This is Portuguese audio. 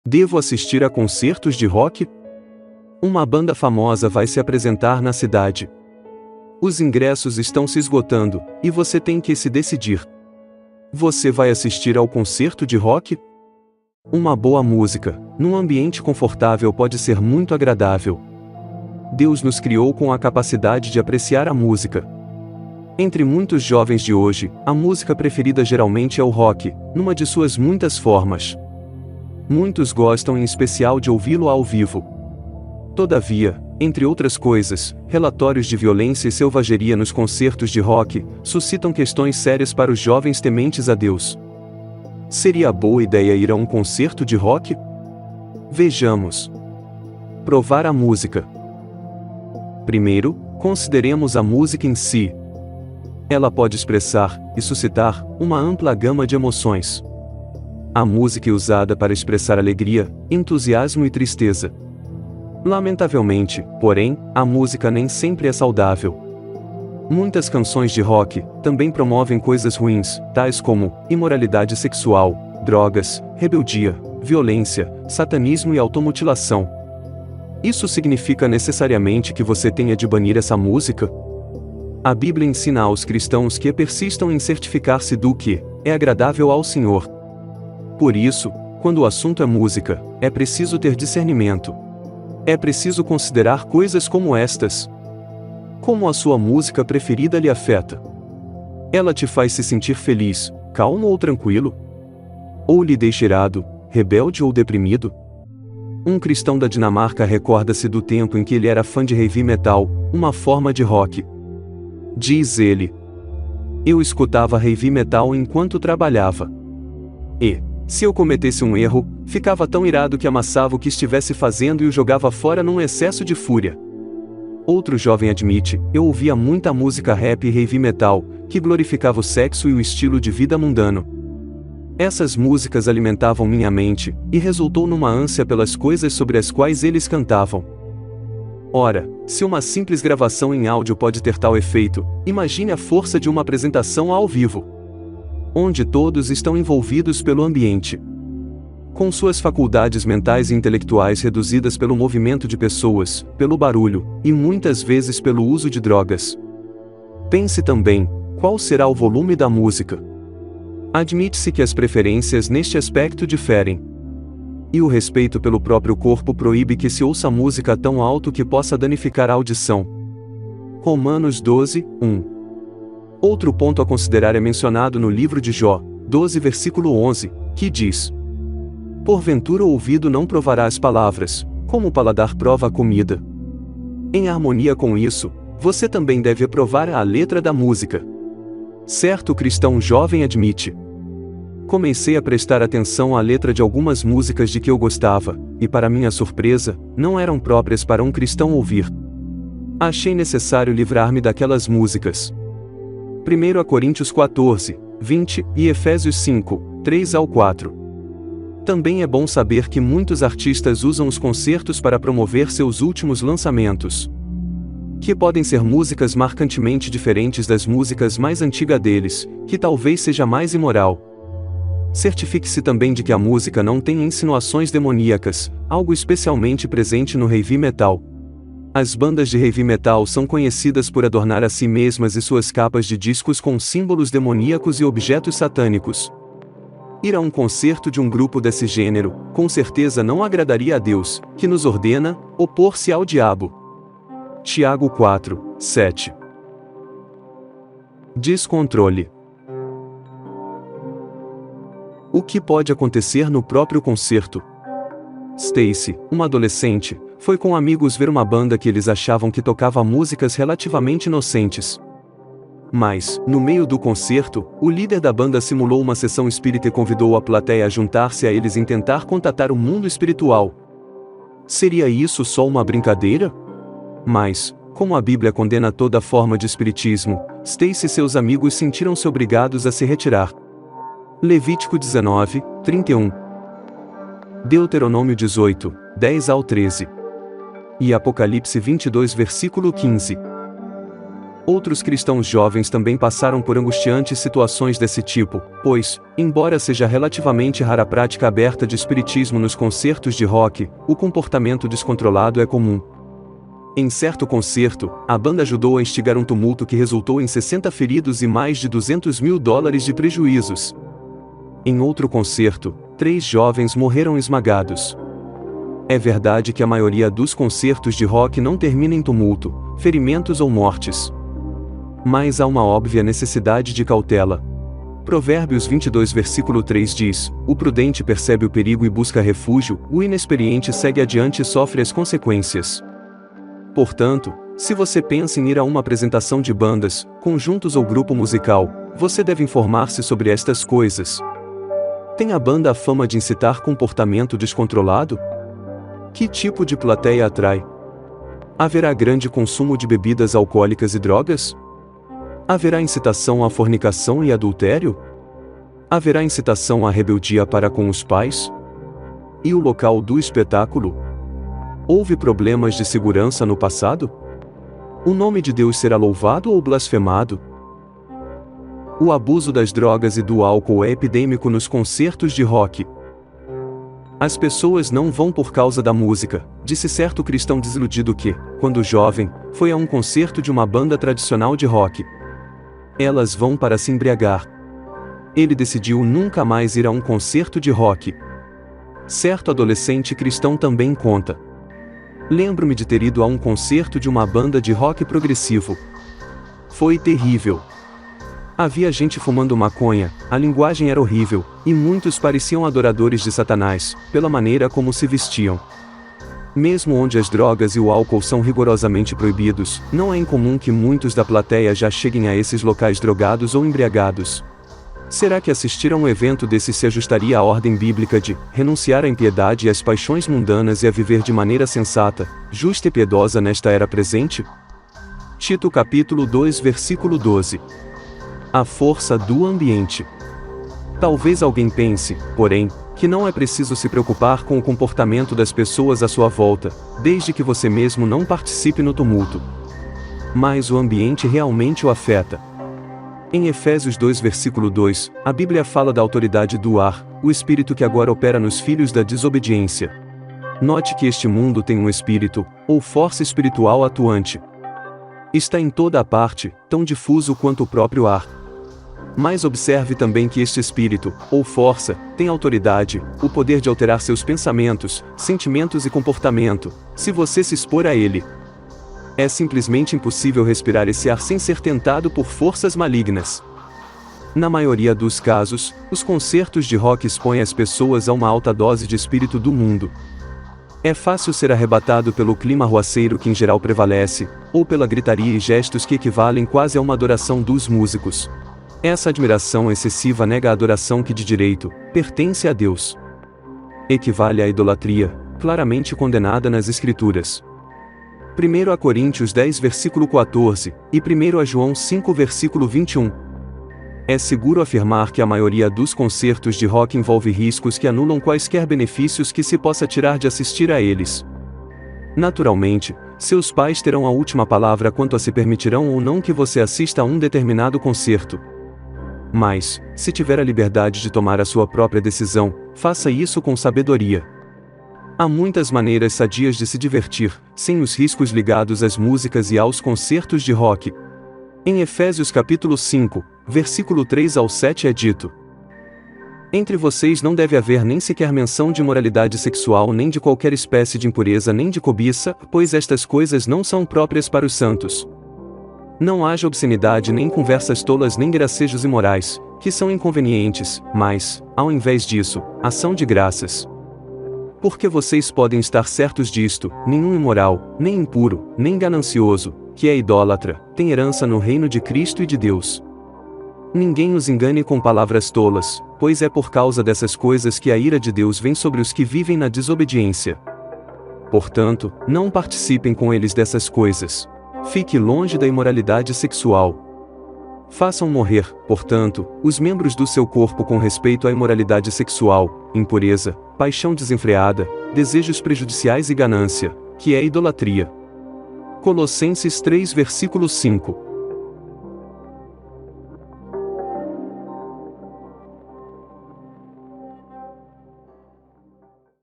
Devo assistir a concertos de rock? Uma banda famosa vai se apresentar na cidade. Os ingressos estão se esgotando, e você tem que se decidir. Você vai assistir ao concerto de rock? Uma boa música, num ambiente confortável, pode ser muito agradável. Deus nos criou com a capacidade de apreciar a música. Entre muitos jovens de hoje, a música preferida geralmente é o rock, numa de suas muitas formas. Muitos gostam em especial de ouvi-lo ao vivo. Todavia, entre outras coisas, relatórios de violência e selvageria nos concertos de rock suscitam questões sérias para os jovens tementes a Deus. Seria boa ideia ir a um concerto de rock? Vejamos. Provar a música. Primeiro, consideremos a música em si. Ela pode expressar e suscitar uma ampla gama de emoções. A música é usada para expressar alegria, entusiasmo e tristeza. Lamentavelmente, porém, a música nem sempre é saudável. Muitas canções de rock também promovem coisas ruins, tais como imoralidade sexual, drogas, rebeldia, violência, satanismo e automutilação. Isso significa necessariamente que você tenha de banir essa música? A Bíblia ensina aos cristãos que persistam em certificar-se do que é agradável ao Senhor. Por isso, quando o assunto é música, é preciso ter discernimento. É preciso considerar coisas como estas. Como a sua música preferida lhe afeta? Ela te faz se sentir feliz, calmo ou tranquilo? Ou lhe deixa irado, rebelde ou deprimido? Um cristão da Dinamarca recorda-se do tempo em que ele era fã de heavy metal, uma forma de rock. Diz ele: eu escutava heavy metal enquanto trabalhava. E, se eu cometesse um erro, ficava tão irado que amassava o que estivesse fazendo e o jogava fora num excesso de fúria. Outro jovem admite: eu ouvia muita música rap e heavy metal, que glorificava o sexo e o estilo de vida mundano. Essas músicas alimentavam minha mente, e resultou numa ânsia pelas coisas sobre as quais eles cantavam. Ora, se uma simples gravação em áudio pode ter tal efeito, imagine a força de uma apresentação ao vivo, onde todos estão envolvidos pelo ambiente. Com suas faculdades mentais e intelectuais reduzidas pelo movimento de pessoas, pelo barulho, e muitas vezes pelo uso de drogas. Pense também, qual será o volume da música? Admite-se que as preferências neste aspecto diferem. E o respeito pelo próprio corpo proíbe que se ouça música tão alto que possa danificar a audição. Romanos 12, 1. Outro ponto a considerar é mencionado no livro de Jó, 12 versículo 11, que diz: porventura o ouvido não provará as palavras, como o paladar prova a comida. Em harmonia com isso, você também deve provar a letra da música. Certo cristão jovem admite: comecei a prestar atenção à letra de algumas músicas de que eu gostava, e para minha surpresa, não eram próprias para um cristão ouvir. Achei necessário livrar-me daquelas músicas. 1 Coríntios 14, 20 e Efésios 5, 3 ao 4. Também é bom saber que muitos artistas usam os concertos para promover seus últimos lançamentos, que podem ser músicas marcantemente diferentes das músicas mais antigas deles, que talvez seja mais imoral. Certifique-se também de que a música não tem insinuações demoníacas, algo especialmente presente no heavy metal. As bandas de heavy metal são conhecidas por adornar a si mesmas e suas capas de discos com símbolos demoníacos e objetos satânicos. Ir a um concerto de um grupo desse gênero, com certeza não agradaria a Deus, que nos ordena opor-se ao diabo. Tiago 4, 7. Descontrole. O que pode acontecer no próprio concerto? Stacy, uma adolescente, foi com amigos ver uma banda que eles achavam que tocava músicas relativamente inocentes. Mas, no meio do concerto, o líder da banda simulou uma sessão espírita e convidou a plateia a juntar-se a eles em tentar contatar o mundo espiritual. Seria isso só uma brincadeira? Mas, como a Bíblia condena toda forma de espiritismo, Stacy e seus amigos sentiram-se obrigados a se retirar. Levítico 19, 31. Deuteronômio 18, 10 ao 13. E Apocalipse 22 versículo 15. Outros cristãos jovens também passaram por angustiantes situações desse tipo, pois, embora seja relativamente rara a prática aberta de espiritismo nos concertos de rock, o comportamento descontrolado é comum. Em certo concerto, a banda ajudou a instigar um tumulto que resultou em 60 feridos e mais de $200 mil de prejuízos. Em outro concerto, 3 jovens morreram esmagados. É verdade que a maioria dos concertos de rock não termina em tumulto, ferimentos ou mortes. Mas há uma óbvia necessidade de cautela. Provérbios 22 versículo 3 diz: "O prudente percebe o perigo e busca refúgio, o inexperiente segue adiante e sofre as consequências." Portanto, se você pensa em ir a uma apresentação de bandas, conjuntos ou grupo musical, você deve informar-se sobre estas coisas. Tem a banda a fama de incitar comportamento descontrolado? Que tipo de plateia atrai? Haverá grande consumo de bebidas alcoólicas e drogas? Haverá incitação à fornicação e adultério? Haverá incitação à rebeldia para com os pais? E o local do espetáculo? Houve problemas de segurança no passado? O nome de Deus será louvado ou blasfemado? O abuso das drogas e do álcool é epidêmico nos concertos de rock. As pessoas não vão por causa da música, disse certo cristão desiludido que, quando jovem, foi a um concerto de uma banda tradicional de rock. Elas vão para se embriagar. Ele decidiu nunca mais ir a um concerto de rock. Certo adolescente cristão também conta: "Lembro-me de ter ido a um concerto de uma banda de rock progressivo. Foi terrível. Havia gente fumando maconha, a linguagem era horrível, e muitos pareciam adoradores de Satanás, pela maneira como se vestiam. Mesmo onde as drogas e o álcool são rigorosamente proibidos, não é incomum que muitos da plateia já cheguem a esses locais drogados ou embriagados. Será que assistir a um evento desse se ajustaria à ordem bíblica de renunciar à impiedade e às paixões mundanas e a viver de maneira sensata, justa e piedosa nesta era presente?" Tito capítulo 2 versículo 12. A força do ambiente. Talvez alguém pense, porém, que não é preciso se preocupar com o comportamento das pessoas à sua volta, desde que você mesmo não participe no tumulto. Mas o ambiente realmente o afeta. Em Efésios 2 versículo 2, a Bíblia fala da autoridade do ar, o espírito que agora opera nos filhos da desobediência. Note que este mundo tem um espírito, ou força espiritual atuante. Está em toda a parte, tão difuso quanto o próprio ar. Mas observe também que este espírito, ou força, tem autoridade, o poder de alterar seus pensamentos, sentimentos e comportamento, se você se expor a ele. É simplesmente impossível respirar esse ar sem ser tentado por forças malignas. Na maioria dos casos, os concertos de rock expõem as pessoas a uma alta dose de espírito do mundo. É fácil ser arrebatado pelo clima arruaceiro que em geral prevalece, ou pela gritaria e gestos que equivalem quase a uma adoração dos músicos. Essa admiração excessiva nega a adoração que de direito pertence a Deus. Equivale à idolatria, claramente condenada nas Escrituras. 1 Coríntios 10 versículo 14, e 1 João 5 versículo 21. É seguro afirmar que a maioria dos concertos de rock envolve riscos que anulam quaisquer benefícios que se possa tirar de assistir a eles. Naturalmente, seus pais terão a última palavra quanto a se permitirão ou não que você assista a um determinado concerto. Mas, se tiver a liberdade de tomar a sua própria decisão, faça isso com sabedoria. Há muitas maneiras sadias de se divertir, sem os riscos ligados às músicas e aos concertos de rock. Em Efésios capítulo 5, versículo 3 ao 7 é dito: "Entre vocês não deve haver nem sequer menção de imoralidade sexual nem de qualquer espécie de impureza nem de cobiça, pois estas coisas não são próprias para os santos. Não haja obscenidade nem conversas tolas nem gracejos imorais, que são inconvenientes, mas, ao invés disso, ação de graças. Porque vocês podem estar certos disto: nenhum imoral, nem impuro, nem ganancioso, que é idólatra, tem herança no reino de Cristo e de Deus. Ninguém os engane com palavras tolas, pois é por causa dessas coisas que a ira de Deus vem sobre os que vivem na desobediência. Portanto, não participem com eles dessas coisas. Fique longe da imoralidade sexual. Façam morrer, portanto, os membros do seu corpo com respeito à imoralidade sexual, impureza, paixão desenfreada, desejos prejudiciais e ganância, que é idolatria." Colossenses 3 versículo 5.